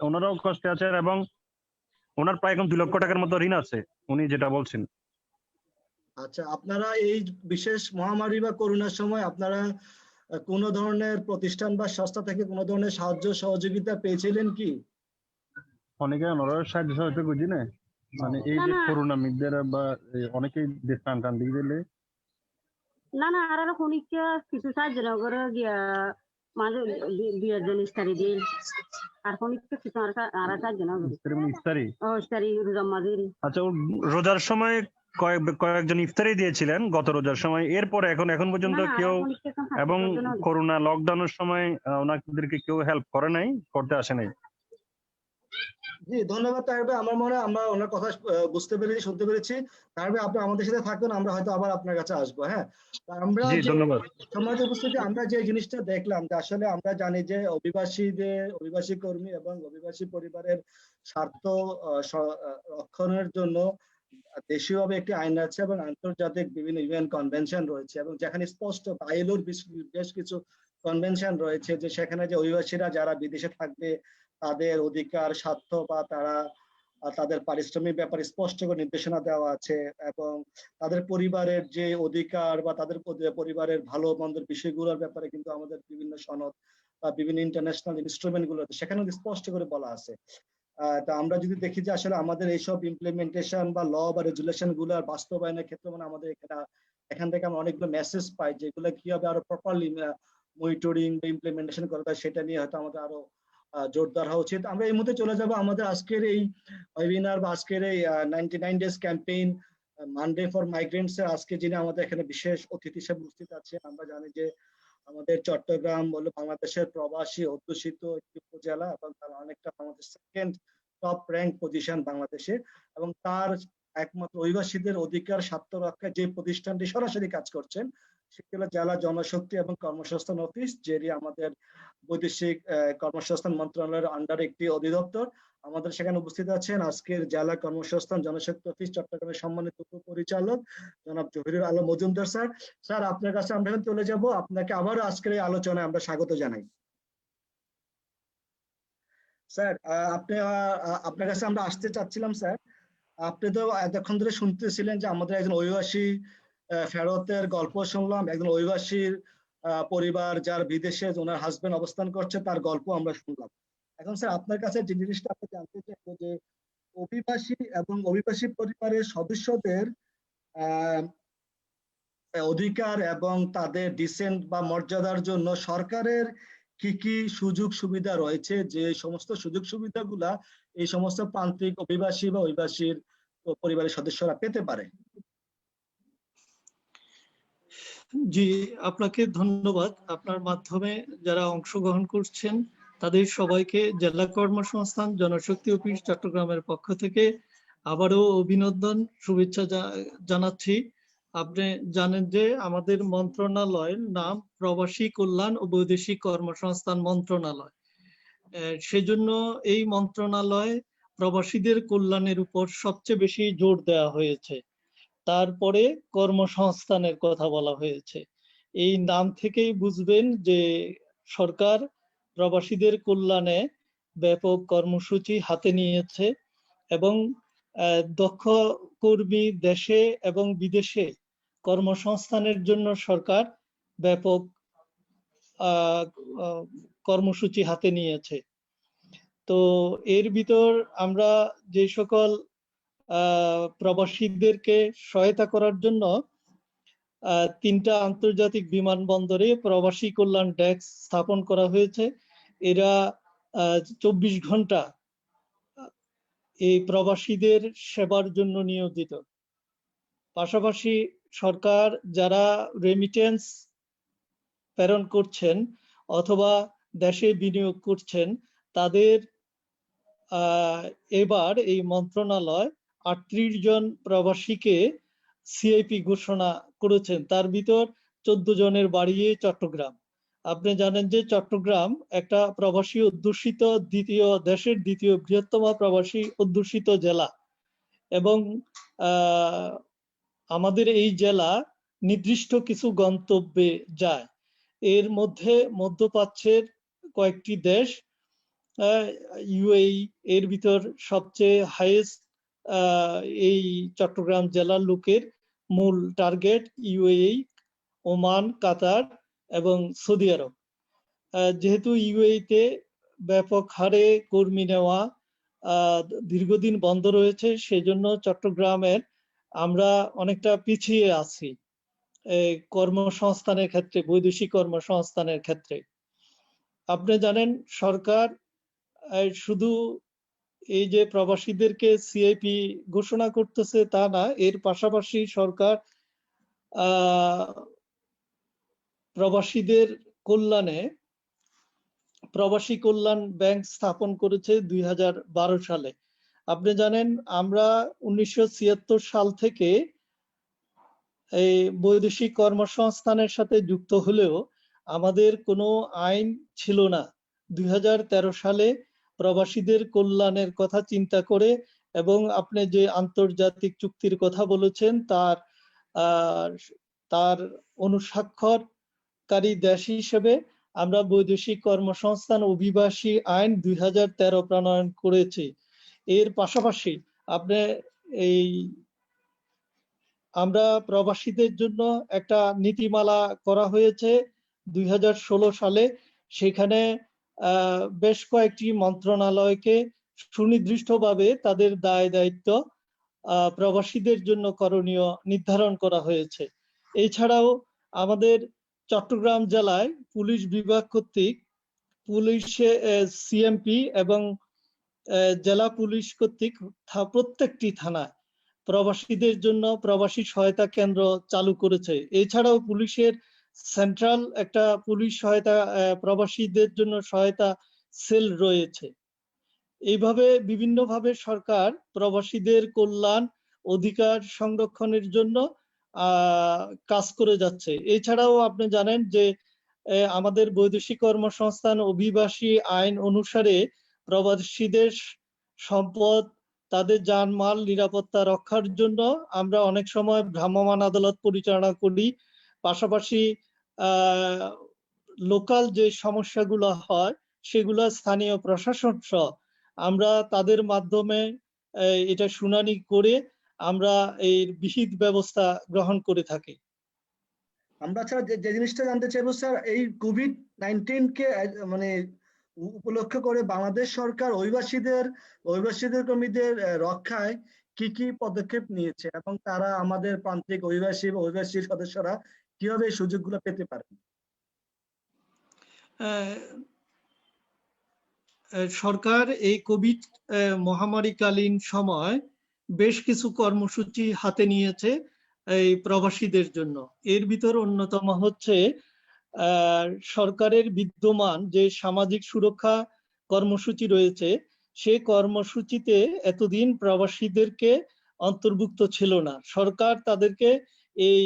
ওনারাও কষ্টে আছেন, এবং ওনার প্রায় এখন 2 লক্ষ টাকার মতো ঋণ আছে, উনি যেটা বলছেন। আচ্ছা, আপনারা এই বিশেষ মহামারী বা করোনার সময় আপনারা কোন ধরনের প্রতিষ্ঠান বা সংস্থা থেকে কোন ধরনের সাহায্য সহযোগিতা পেয়েছিলেন কি? অনেকে ওনারা সাহায্য সহায়তা বুঝি না, মানে এই যে করোনা মিদের বা অনেকেই টান টান দিয়ে দিলে। না না আর খনিকা কিছু সাহায্য না করে গিয়া মাঝে বিয়ের জন্য ইস্তারি দিয়ে আর খনিকা কিছু আর সাহায্য না করে ইস্তারি রোজার মাঝে। আচ্ছা, রোজার সময় কয়েকজন ইফতারি দিয়েছিলেন গত রোজার সময়, এরপরে এখন পর্যন্ত কেউ, এবং করোনা লকডাউনের সময় ওনাদেরকে কেউ হেল্প করে নাই, করতে আসে নাই। জি ধন্যবাদ তাহের ভাই, আমার মনে হয় আমরা ওনার কথা বুঝতে পেরেছি, শুনতে পেরেছি। তাহের ভাই আপনি আমাদের সাথে থাকুন, আমরা হয়তো আবার আপনার কাছে আসবো। হ্যাঁ, আমরা ধন্যবাদ। সমাজ উপস্থিতি আমরা যে জিনিসটা দেখলাম যে আসলে আমরা জানি যে অভিবাসী কর্মী এবং অভিবাসী পরিবারের স্বার্থ রক্ষণের জন্য দেশীয়ভাবে একটি আইন আছে এবং আন্তর্জাতিক বিভিন্ন ইউএন কনভেনশন রয়েছে, এবং যেখানে স্পষ্ট আইএলওর বেশ কিছু কনভেনশন রয়েছে যে সেখানে যে অভিবাসীরা যারা বিদেশে থাকবে তাদের অধিকার স্বার্থ বা তাদের পারিশ্রমিক ব্যাপারে স্পষ্ট করে নির্দেশনা দেওয়া আছে, এবং তাদের পরিবারের যে অধিকার বা তাদের পরিবারের ভালো মন্দের বিষয়গুলোর ব্যাপারে কিন্তু আমাদের বিভিন্ন সনদ বা বিভিন্ন ইন্টারন্যাশনাল ইনস্ট্রুমেন্ট গুলো সেখানে স্পষ্ট করে বলা আছে। তা আমরা যদি দেখি যে আসলে আমাদের এইসব ইমপ্লিমেন্টেশন বা ল বা রেজুলেশন গুলোর বাস্তবায়নের ক্ষেত্রে মানে আমাদের এখান থেকে আমরা অনেকগুলো মেসেজ পাই যেগুলো কিভাবে আরো প্রপারলি মনিটরিং বা ইমপ্লিমেন্টেশন করা যায় সেটা নিয়ে হয়তো আমাদের আরো জোরদার হওয়া উচিত। আমরা এই মুহূর্তে চলে যাব আমাদের আজকের এই ওয়েবিনার বা আজকের এই 99 days campaign Monday for migrants এর আজকে যিনি আমাদের এখানে বিশেষ অতিথি হিসেবে উপস্থিত আছেন, আমরা জানি যে আমাদের চট্টগ্রাম হলো বাংলাদেশের প্রবাসী অধ্যুষিত একটি উপজেলা এবং তার অনেকটা আমাদের সেকেন্ড টপ র্যাঙ্ক পজিশন বাংলাদেশে, এবং তার একমাত্র অভিবাসীদের অধিকার স্বার্থ রক্ষায় যে প্রতিষ্ঠানটি সরাসরি কাজ করছেন সেটি হলো জেলা জনশক্তি এবং কর্মসংস্থান অফিস, যেটি আমাদের বৈদেশিক কর্মসংস্থান মন্ত্রণালয়ের আন্ডারে একটি অধিদপ্তর। আমাদের সেখানে উপস্থিত আছেন আজকের জেলা কর্মসংস্থান জনশক্তি অফিস চট্টগ্রামের সম্মানিত উপপরিচালক জনাব জহিরুল আলম মজুমদার স্যার। স্যার আপনার কাছে আমরা এখন চলে যাব, আপনাকে আবারও আজকের এই আলোচনায় আমরা স্বাগত জানাই। স্যার আপনার কাছে আমরা আসতে চাচ্ছিলাম স্যার, আপনি তো এতক্ষণ ধরে শুনতেছিলেন যে আমাদের একজন অভিবাসী ফেরতের গল্প শুনলাম, একজন অভিবাসীর পরিবার যার বিদেশে ওনার হাজবেন্ড অবস্থান করছে তার গল্প আমরা শুনলাম। এখন স্যার আপনার কাছে যে জিনিসটা আপনি জানতে চাইবো যে অভিবাসী এবং অভিবাসী পরিবারের সদস্যদের অধিকার এবং তাদের ডিসেন্ট বা মর্যাদার জন্য সরকারের কি কি সুযোগ সুবিধা রয়েছে, যে সমস্ত সুযোগ সুবিধাগুলা এই সমস্ত প্রান্তিক অভিবাসী বা অভিবাসীর পরিবারের সদস্যরা পেতে পারে? জি, আপনাকে ধন্যবাদ। আপনার মাধ্যমে যারা অংশগ্রহণ করছেন তাদের সবাইকে জেলা কর্মসংস্থান জনশক্তি অফিস চট্টগ্রামের পক্ষ থেকে আবারও অভিনন্দন, শুভেচ্ছা জানাচ্ছি। আপনি জানেন যে আমাদের মন্ত্রণালয়ের নাম প্রবাসী কল্যাণ ও বৈদেশিক কর্মসংস্থান মন্ত্রণালয়। সেজন্য এই মন্ত্রণালয় প্রবাসীদের কল্যাণের উপর সবচেয়ে বেশি জোর দেওয়া হয়েছে। তারপরে কর্মসংস্থানের কথা বলা হয়েছে। এই নাম থেকেই বুঝবেন যে সরকার প্রবাসীদের কল্যাণে ব্যাপক কর্মসূচি হাতে নিয়েছে এবং দক্ষ কর্মী দেশে এবং বিদেশে কর্মসংস্থানের জন্য সরকার ব্যাপক কর্মসূচি হাতে নিয়েছে। তো এর ভিতর আমরা যে সকল প্রবাসীদেরকে সহায়তা করার জন্য 3টা আন্তর্জাতিক বিমানবন্দরে প্রবাসী কল্যাণ ডেস্ক স্থাপন করা হয়েছে। এরা 24 ঘন্টা এই প্রবাসীদের সেবার জন্য নিয়োজিত। পাশাপাশি সরকার যারা রেমিটেন্স প্রেরণ করছেন অথবা দেশে বিনিয়োগ করছেন তাদের এবার এই মন্ত্রণালয় 38 জন প্রবাসীকে সিআইপি ঘোষণা করেছেন। তার ভিতর 14 জনের বাড়ি চট্টগ্রাম। আপনি জানেন যে চট্টগ্রাম একটা প্রবাসী অধ্যুষিত দেশের দ্বিতীয় বৃহত্তম প্রবাসী অধ্যুষিত জেলা এবং আমাদের এই জেলা নির্দিষ্ট কিছু গন্তব্যে যায়। এর মধ্যে মধ্যপ্রাচ্যের কয়েকটি দেশ, ইউএই এর ভিতর সবচেয়ে হাইয়েস্ট এই চট্টগ্রাম জেলার লোকের মূল টার্গেট ইউএই, ওমান, কাতার এবং সৌদি আরব। যেহেতু ইউএইতে ব্যাপক হারে কর্মী নেওয়া দীর্ঘদিন বন্ধ রয়েছে, সেজন্য চট্টগ্রামের আমরা অনেকটা পিছিয়ে আছি কর্মসংস্থানের ক্ষেত্রে, বৈদেশিক কর্মসংস্থানের ক্ষেত্রে। আপনি জানেন সরকার শুধু এই যে প্রবাসীদেরকে সিআইপি ঘোষণা করতেছে তা না, এর পাশাপাশি সরকার প্রবাসীদের কল্যাণে প্রবাসী কল্যাণ ব্যাংক স্থাপন করেছে 2012 সালে। আপনি জানেন আমরা 1976 সাল থেকে এই বৈদেশিক কর্মসংস্থানের সাথে যুক্ত হলেও আমাদের কোনো আইন ছিল না। 2013 সালে প্রবাসীদের কল্যাণের কথা চিন্তা করে এবং আপনি যে আন্তর্জাতিক চুক্তির কথা বলেছেন তার অনুস্বাক্ষরকারী দেশ হিসেবে আমরা বৈদেশিক কর্মসংস্থান অভিবাসী আইন 2013 প্রণয়ন করেছি। এর পাশাপাশি আমরা প্রবাসীদের জন্য একটা নীতিমালা করা হয়েছে 2016 সালে। সেখানে বেশ কয়েকটি মন্ত্রণালয়কে সুনির্দিষ্টভাবে তাদের দায় দায়িত্ব প্রবাসীদের জন্য করণীয় নির্ধারণ করা হয়েছে। এছাড়াও আমাদের চট্টগ্রাম জেলায় পুলিশ বিভাগ কর্তৃক পুলিশে সিএমপি এবং জেলা পুলিশ কর্তৃক প্রত্যেকটি থানায় প্রবাসীদের জন্য প্রবাসী সহায়তা কেন্দ্র চালু করেছে। এছাড়াও পুলিশের সেন্ট্রাল একটা পুলিশ সহায়তা প্রবাসীদের জন্য সহায়তা সেল রয়েছে। এইভাবে বিভিন্নভাবে সরকার প্রবাসীদের কল্যাণ অধিকার সংরক্ষণের জন্য কাজ করে যাচ্ছে। এছাড়াও আপনি জানেন যে আমাদের বৈদেশিক কর্মসংস্থান অভিবাসী আইন অনুসারে প্রবাসীদের সম্পদ, তাদের জানমাল নিরাপত্তা রক্ষার জন্য আমরা অনেক সময় ভ্রাম্যমাণ আদালত পরিচালনা করি। পাশাপাশি লোকাল যে সমস্যাগুলো হয় সেগুলো স্থানীয় প্রশাসন সহ আমরা তাদের মাধ্যমে এটা শুনানি করে আমরা এই বিহিত ব্যবস্থা গ্রহণ করে থাকি। আমরা স্যার যে জিনিসটা জানতে চাইবো স্যার, এই কোভিড-19 কে মানে উপলক্ষ করে বাংলাদেশ সরকার অভিবাসীদের কর্মীদের রক্ষায় কি কি পদক্ষেপ নিয়েছে এবং তারা আমাদের প্রান্তিক অভিবাসী বা অভিবাসী সদস্যরা কিভাবে এই সুযোগগুলো পেতে পারেন? সরকার এই কোভিড মহামারীকালীন সময় বেশ কিছু কর্মসূচি হাতে নিয়েছে এই প্রবাসীদের জন্য। এর ভিতর অন্যতম হচ্ছে সরকারের বিদ্যমান যে সামাজিক সুরক্ষা কর্মসূচি রয়েছে, সেই কর্মসূচিতে এতদিন প্রবাসীদেরকে অন্তর্ভুক্ত ছিল না। সরকার তাদেরকে এই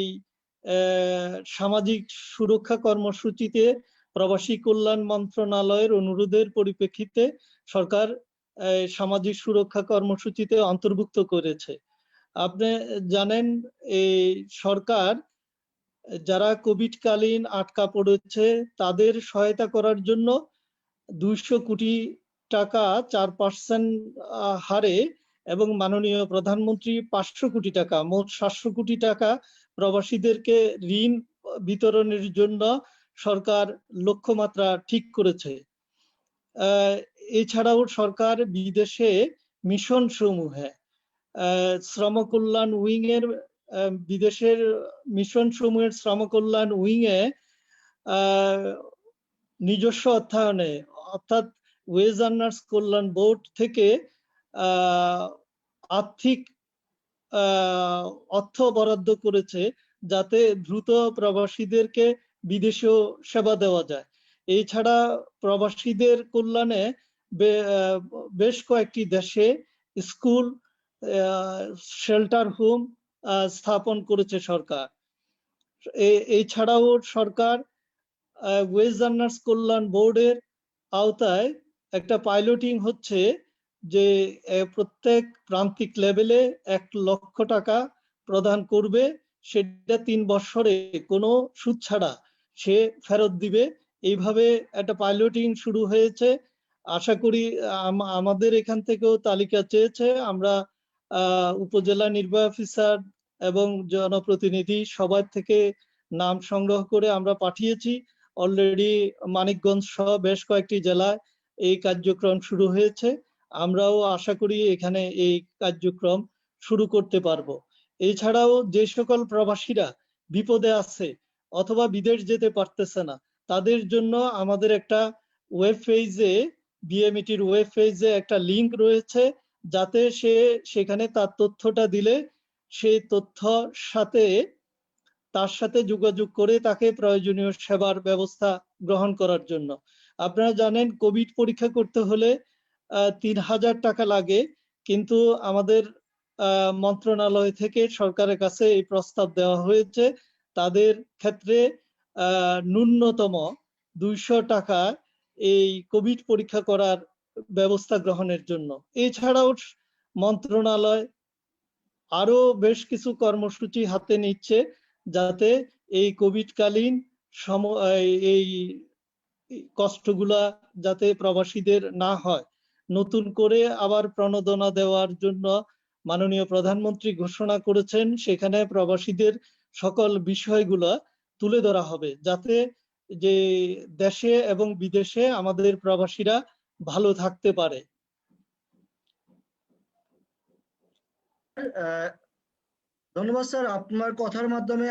সামাজিক সুরক্ষা কর্মসূচিতে প্রবাসী কল্যাণ মন্ত্রণালয়ের অনুরোধের পরিপ্রেক্ষিতে সরকার সামাজিক সুরক্ষা কর্মসূচিতে অন্তর্ভুক্ত করেছে। আপনি জানেন এই সরকার যারা কোভিড কালীন আটকা পড়েছে তাদের সহায়তা করার জন্য 200 কোটি টাকা 4% হারে এবং মাননীয় প্রধানমন্ত্রী 500 কোটি টাকা, মোট 700 কোটি টাকা প্রবাসীদেরকে ঋণ বিতরণের জন্য সরকার লক্ষ্যমাত্রা ঠিক করেছে। এছাড়াও সরকার বিদেশে মিশন সমূহে শ্রম কল্যাণ উইং এর বিদেশের মিশন সমূহের শ্রম কল্যাণ উইং এ নিজস্ব অর্থায়নে অর্থাৎ ওয়েজ আর্নার্স কল্যাণ বোর্ড থেকে আর্থিক অর্থ বরাদ্দ করেছে যাতে দ্রুত প্রবাসীদেরকে বিদেশেও সেবা দেওয়া যায়। এছাড়া প্রবাসীদের কল্যাণে বেশ কয়েকটি দেশে স্কুল, শেল্টার হোম স্থাপন করেছে সরকার। এছাড়াও সরকার ওয়েজ আর্নার্স কল্যাণ বোর্ডের আওতায় একটা পাইলটিং হচ্ছে যে প্রত্যেক প্রান্তিক লেভেলে 1 লক্ষ টাকা প্রদান করবে, সেটা 3 বছরে কোনো সুদ ছাড়া সে ফেরত দিবে। এইভাবে একটা পাইলটিং শুরু হয়েছে। আশা করি আমাদের এখান থেকেও তালিকা চেয়েছে, আমরা উপজেলা নির্বাহী অফিসার এবং জনপ্রতিনিধি সবার থেকে নাম সংগ্রহ করে আমরা পাঠিয়েছি। অলরেডি মানিকগঞ্জ সহ বেশ কয়েকটি জেলায় এই কার্যক্রম শুরু হয়েছে। আমরাও আশা করি এখানে এই কার্যক্রম শুরু করতে পারবো। এছাড়াও যে সকল প্রবাসীরা বিপদে আছে অথবা বিদেশ যেতে পারতেছে না, তাদের জন্য আমাদের একটা ওয়েব পেজে, বিএমইটির ওয়েব পেজে একটা লিংক রয়েছে, যাতে সে সেখানে তার তথ্যটা দিলে সেই তথ্য তার সাথে যোগাযোগ করে তাকে প্রয়োজনীয় সেবার ব্যবস্থা গ্রহণ করার জন্য। আপনারা জানেন কোভিড পরীক্ষা করতে হলে 3000 টাকা লাগে, কিন্তু আমাদের মন্ত্রণালয় থেকে সরকারের কাছে এই প্রস্তাব দেওয়া হয়েছে তাদের ক্ষেত্রে ন্যূনতম 200 টাকা এই কোভিড পরীক্ষা করার ব্যবস্থা গ্রহণের জন্য। এছাড়াও মন্ত্রণালয় আরো বেশ কিছু কর্মসূচি হাতে নিচ্ছে যাতে এই কোভিড কালীন এই কষ্টগুলা যাতে প্রবাসীদের না হয়। নতুন করে আবার প্রণোদনা দেওয়ার জন্য মাননীয় প্রধানমন্ত্রী ঘোষণা করেছেন, সেখানে প্রবাসীদের সকল বিষয়গুলা তুলে ধরা হবে যাতে যে দেশে এবং বিদেশে আমাদের প্রবাসীরা ভালো থাকতে পারে। ধন্যবাদ স্যার, আপনার কথার মাধ্যমে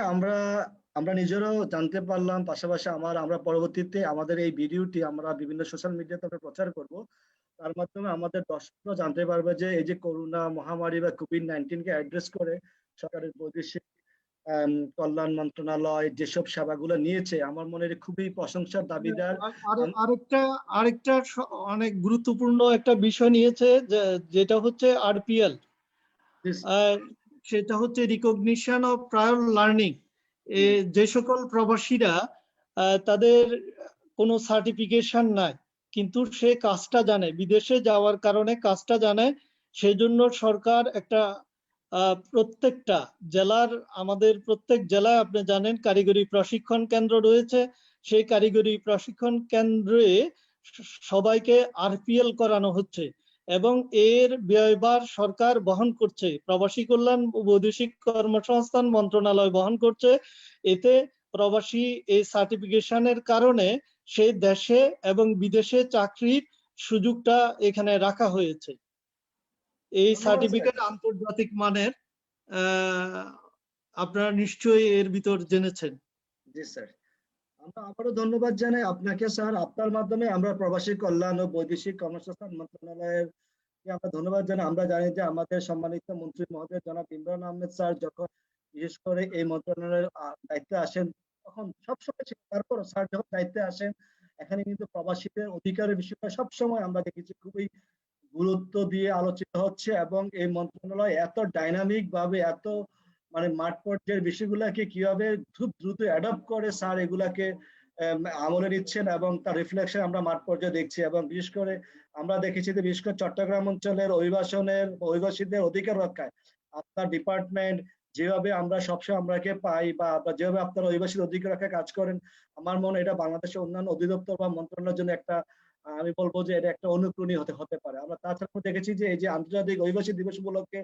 আমরা নিজেরাও জানতে পারলাম, পাশাপাশি আমরা পরবর্তীতে আমাদের এই ভিডিওটি আমরা বিভিন্ন সোশ্যাল মিডিয়াতে প্রচার করব। তার মাধ্যমে আমাদের দর্শকরা জানতে পারবে যে এই যে করোনা মহামারী বা কোভিড-19কে অ্যাড্রেস করে সরকারের বৈদেশিক কল্যাণ মন্ত্রণালয় যেসব সেবাগুলো নিয়েছে, আমার মনে হয় খুবই প্রশংসার দাবিদার। আরেকটা অনেক গুরুত্বপূর্ণ একটা বিষয় নিয়েছে যেটা হচ্ছে আরপিএল, সেটা হচ্ছে রিকগনিশন অফ প্রায়র লার্নিং। যে সকল প্রবাসীরা তাদের কোনো সার্টিফিকেশন নাই কিন্তু সে কাজটা জানে, বিদেশে যাওয়ার কারণে কাজটা জানে, সেজন্য সরকার একটা প্রত্যেকটা জেলার, আমাদের প্রত্যেক জেলায় আপনি জানেন কারিগরি প্রশিক্ষণ কেন্দ্র রয়েছে, সেই কারিগরি প্রশিক্ষণ কেন্দ্রে সবাইকে আরপিএল করানো হচ্ছে এবং এর ব্যয়ভার সরকার বহন করছে, প্রবাসী কল্যাণ ও বৈদেশিক কর্মসংস্থান মন্ত্রণালয় বহন করছে। এতে প্রবাসী এই সার্টিফিকেশনের কারণে সেই দেশে এবং বিদেশে চাকরির সুযোগটা এখানে রাখা হয়েছে। এই সার্টিফিকেট আন্তর্জাতিক মানের, আপনারা নিশ্চয়ই এর ভিতর জেনেছেন। জি স্যার, আমরা আবারও ধন্যবাদ জানাই আপনাকে স্যার। আপনার মাধ্যমে আমরা প্রবাসী কল্যাণ ও বৈদেশিক কর্মসংস্থান মন্ত্রণালয়ের আমরা ধন্যবাদ জানাই। আমরা জানি যে আমাদের সম্মানিত মন্ত্রী মহোদয় জনাব ইমরান আহমেদ স্যার যখন বিশেষ করে এই মন্ত্রণালয়ের দায়িত্বে আসেন তখন সবসময় ছিল, তারপর স্যার যখন দায়িত্বে আসেন এখানে কিন্তু প্রবাসীদের অধিকারের বিষয়টা সবসময় আমরা দেখেছি খুবই গুরুত্ব দিয়ে আলোচিত হচ্ছে, এবং এই মন্ত্রণালয় এত ডাইনামিক ভাবে এত মানে মাঠ পর্যায়ের বিষয়গুলোকে কিভাবে খুব দ্রুত অ্যাডপ্ট করে স্যার এগুলাকে আমলে নিচ্ছেন, এবং তার রিফ্লেকশন আমরা মাঠ পর্যায়ে দেখছি। এবং বিশেষ করে আমরা দেখেছি যে বিশেষ করে চট্টগ্রাম অঞ্চলের অভিবাসীদের অধিকার রক্ষায় আপনার ডিপার্টমেন্ট যেভাবে আমরা সবসময় আমরাকে পাই বা যেভাবে আপনারা অভিবাসীর অধিকার রক্ষায় কাজ করেন, আমার মনে হয় এটা বাংলাদেশের অন্যান্য অধিদপ্তর বা মন্ত্রণালয়ের জন্য একটা আমি বলবো যে এটা একটা অনুপ্রেরণীয় হতে পারে। আমরা তাছাড়া দেখেছি যে এই যে আন্তর্জাতিক অভিবাসী দিবস উপলক্ষে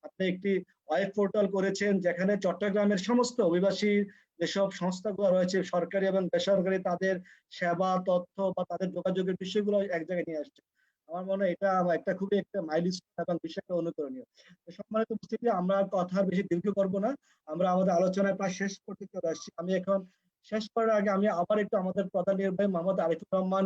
আপনি একটি ওয়েব পোর্টাল করেছেন যেখানে চট্টগ্রামের সমস্ত অভিবাসী যেসব সংস্থাগুলো রয়েছে সরকারি এবং বেসরকারি তাদের সেবা তথ্য বা তাদের যোগাযোগের বিষয়গুলো এক জায়গায় নিয়ে আসছে। আমার মনে হয় এটা একটা খুবই একটা মাইলস্টোন এবং বিষয়টা অনুকরণীয়। সম্মানিত উপস্থিতি, আমরা কথা বেশি দীর্ঘ করব না, আমরা আমাদের আলোচনায় প্রায় শেষ করতে চলে আসছি। আমি এখন শেষ করার আগে আমি আবার একটু আমাদের প্রধান নির্বাহী মোহাম্মদ আরিফুর রহমান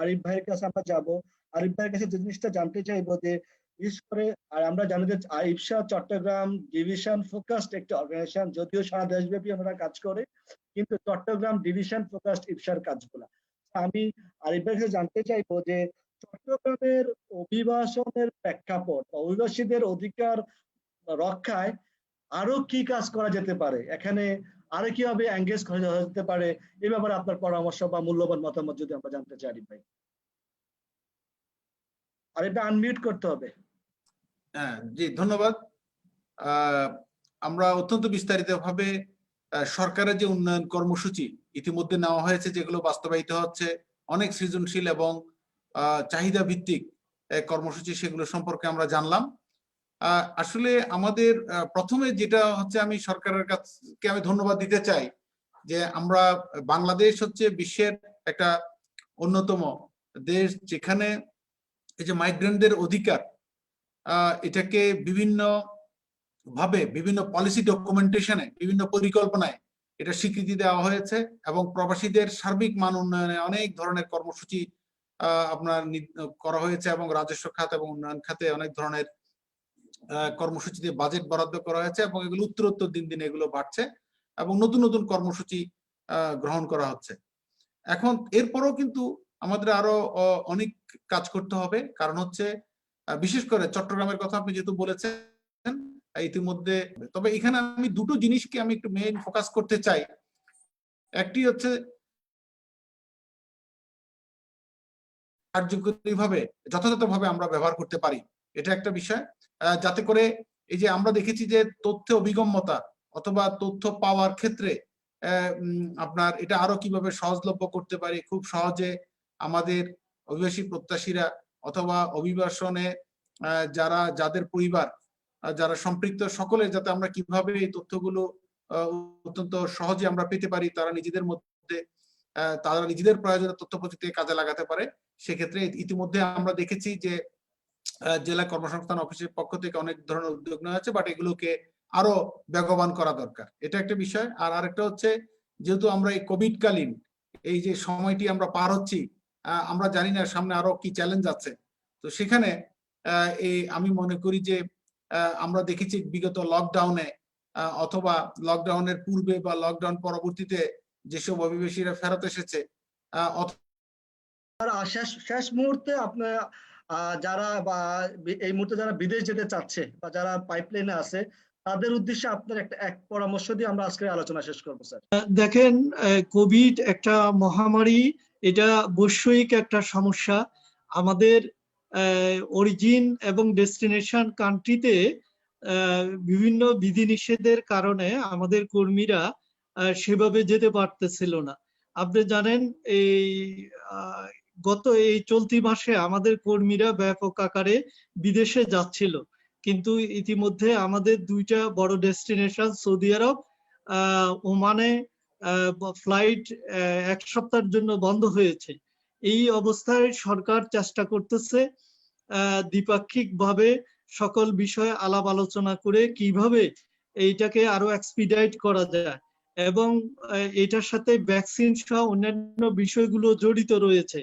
আরিফ ভাইয়ের কাছে আমরা যাবো। আরিফ ভাইয়ের কাছে যে জিনিসটা জানতে চাইবো যে বিশেষ করে আর আমরা জানি যে ইপসা চট্টগ্রাম ডিভিশন ফোকাসড একটি অর্গানাইজেশন, যদিও সারা দেশব্যাপী ওনারা কাজ করে, কিন্তু চট্টগ্রাম ডিভিশন ফোকাসড ইপসার কাজগুলা আমি আরিফ ভাইয়ের কাছে জানতে চাইবো যে চট্টগ্রামের অভিবাসনের প্রেক্ষাপট অভিবাসীদের অধিকার রক্ষায় আরো কি কাজ করা যেতে পারে, এখানে আরো কিভাবে এঙ্গেজ করা যেতে পারে, এই ব্যাপারে আপনার পরামর্শ বা মূল্যবান মতামত যদি আমরা জানতে চাই আরিফ ভাই। আরিফ ভাই আনমিউট করতে হবে। হ্যাঁ জি ধন্যবাদ। আমরা অত্যন্ত বিস্তারিতভাবে সরকারের যে উন্নয়ন কর্মসূচি ইতিমধ্যে নেওয়া হয়েছে যেগুলো বাস্তবায়িত হচ্ছে, অনেক সৃজনশীল এবং চাহিদা ভিত্তিক কর্মসূচি, সেগুলো সম্পর্কে আমরা জানলাম। আসলে আমাদের প্রথমে যেটা হচ্ছে আমি সরকারের কাছে আমি ধন্যবাদ দিতে চাই যে আমরা বাংলাদেশ হচ্ছে বিশ্বের একটা অন্যতম দেশ যেখানে এই যে মাইগ্রেন্টদের অধিকার এটাকে বিভিন্ন ভাবে বিভিন্ন পলিসি ডকুমেন্টেশনে বিভিন্ন পরিকল্পনায় এটা স্বীকৃতি দেওয়া হয়েছে, এবং প্রবাসীদের সার্বিক মান উন্নয়নে অনেক ধরনের কর্মসূচি আপনার করা হয়েছে, এবং রাজস্ব খাত এবং উন্নয়ন খাতে অনেক ধরনের কর্মসূচিতে বাজেট বরাদ্দ করা হয়েছে, এবং এগুলো উত্তরোত্তর দিন দিন এগুলো বাড়ছে এবং নতুন নতুন কর্মসূচি গ্রহণ করা হচ্ছে। এখন এরপরও কিন্তু আমাদের আরো অনেক কাজ করতে হবে, কারণ হচ্ছে বিশেষ করে চট্টগ্রামের কথা আপনি যেহেতু বলেছেন ইতিমধ্যে, তবে এখানে আমি দুটো জিনিসকে আমি একটু মেইন ফোকাস করতে চাই। একটি হচ্ছে কার্যকরীভাবে যথাযথভাবে আমরা ব্যবহার করতে পারি, এটা একটা বিষয়, যাতে করে এই যে আমরা দেখেছি যে তথ্য অভিগম্যতা অথবা তথ্য পাওয়ার ক্ষেত্রে আপনার এটা আরো কিভাবে সহজলভ্য করতে পারি, খুব সহজে আমাদের অভিবাসী প্রত্যাশীরা অথবা অভিবাসনে যাদের পরিবার যারা সম্পৃক্ত সকলের যাতে আমরা কিভাবে এই তথ্যগুলো অত্যন্ত সহজে আমরা পেতে পারি, তারা নিজেদের মধ্যে তারা নিজেদের প্রয়োজনীয় তথ্য প্রযুক্তি কাজে লাগাতে পারে। সেক্ষেত্রে ইতিমধ্যে আমরা দেখেছি যে জেলা কর্মসংস্থান অফিসের পক্ষ থেকে অনেক ধরনের উদ্যোগ নেওয়া হচ্ছে, বাট এগুলোকে আরো বেগবান করা দরকার, এটা একটা বিষয়। আর আরেকটা হচ্ছে যেহেতু আমরা এই কোভিড কালীন এই যে সময়টি আমরা পার হচ্ছি, আমরা জানি না সামনে আরো কি চ্যালেঞ্জ আছে, তো সেখানে আমি মনে করি যে আমরা দেখেছি বিগত লকডাউনে অথবা লকডাউনের পূর্বে বা লকডাউন পরবর্তীতে যেসব অভিবাসীরা ফেরত এসেছে শেষ মুহূর্তে আপনার যারা বা এই মুহূর্তে যারা বিদেশ যেতে চাচ্ছে বা যারা পাইপলাইনে আছে তাদের উদ্দেশ্যে আপনার এক পরামর্শ দিয়ে আমরা আজকে আলোচনা শেষ করবো স্যার। দেখেন, কোভিড একটা মহামারী, এটা বৈশ্বিক একটা সমস্যা। আমাদের অরিজিন এবং ডেস্টিনেশন কান্ট্রিতে বিভিন্ন বিধিনিষেধের কারণে আমাদের কর্মীরা সেভাবে যেতে পারতেছিল না। আপনি জানেন এই চলতি মাসে আমাদের কর্মীরা ব্যাপক আকারে বিদেশে যাচ্ছিল, কিন্তু ইতিমধ্যে আমাদের দুইটা বড় ডেস্টিনেশন সৌদি আরব, ওমানে ফ্লাইট এক সপ্তাহের জন্য বন্ধ হয়েছে। এই অবস্থায় সরকার চেষ্টা করতেছে দ্বিপাক্ষিক ভাবে সকল বিষয়ে আলাপ আলোচনা করে কিভাবে এইটাকে আরো এক্সপিডাইট করা যায় এবং এটার সাথে ভ্যাকসিন সহ অন্যান্য বিষয়গুলো জড়িত রয়েছে।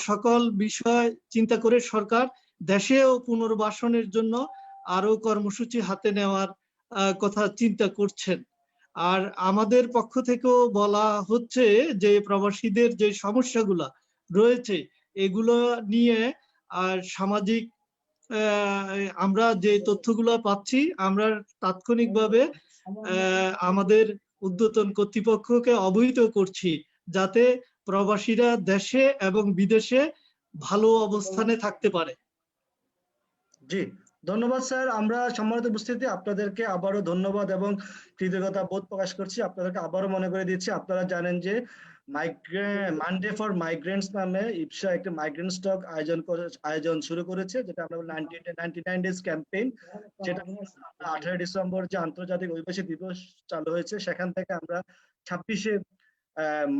সকল বিষয় চিন্তা করে সরকার দেশেও পুনর্বাসনের জন্য আরো কর্মসূচি হাতে নেওয়ার কথা চিন্তা করছেন। আর আমাদের পক্ষ থেকেও বলা হচ্ছে যে প্রবাসীদের যে সমস্যাগুলা রয়েছে এগুলো নিয়ে সামাজিক আমরা যে তথ্যগুলো পাচ্ছি আমরা তাৎক্ষণিকভাবে আমাদের ঊর্ধ্বতন কর্তৃপক্ষকে অবহিত করছি, যাতে প্রবাসীরা দেশে এবং বিদেশে ভালো অবস্থানে থাকতে পারে। জি, ধন্যবাদ স্যার। আমরা সম্মানিত উপস্থিতি আপনাদেরকে আবারও ধন্যবাদ এবং কৃতজ্ঞতা বোধ প্রকাশ করছি। আপনাদেরকে আবারও মনে করে দিচ্ছি, আপনারা জানেন যে মানডে ফর মাইগ্রেন্টস নামে ইপসা একটি মাইগ্রেন্ট স্টক আয়োজন শুরু করেছে, যেটা আমরা 99 ডেজ ক্যাম্পেইন, যেটা 18 ডিসেম্বর যে আন্তর্জাতিক অভিবাসী দিবস চালু হয়েছে, সেখান থেকে আমরা 26শে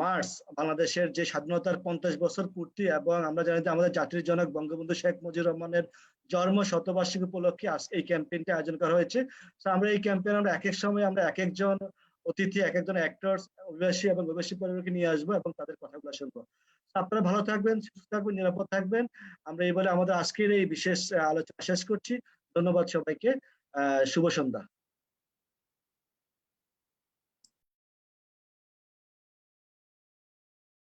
মার্চ বাংলাদেশের যে স্বাধীনতার 50 বছর পূর্তি এবং আমরা জানি যে আমাদের জাতির জনক বঙ্গবন্ধু শেখ মুজিবুর রহমানের জন্ম শতবার্ষিকী উপলক্ষে এই ক্যাম্পেইনটি আয়োজন করা হয়েছে। আমরা এই ক্যাম্পেইন আমরা এক এক সময় আমরা এক একজন অতিথি, এক একজন অ্যাক্টরস, অভিবাসী এবং অভিবাসী পরিবারকে নিয়ে আসবো এবং তাদের কথাগুলো শুনবো। আপনারা ভালো থাকবেন, সুস্থ থাকবেন, নিরাপদ থাকবেন। আমরা এই বলে আমাদের আজকের এই বিশেষ আলোচনা শেষ করছি। ধন্যবাদ সবাইকে। শুভ সন্ধ্যা।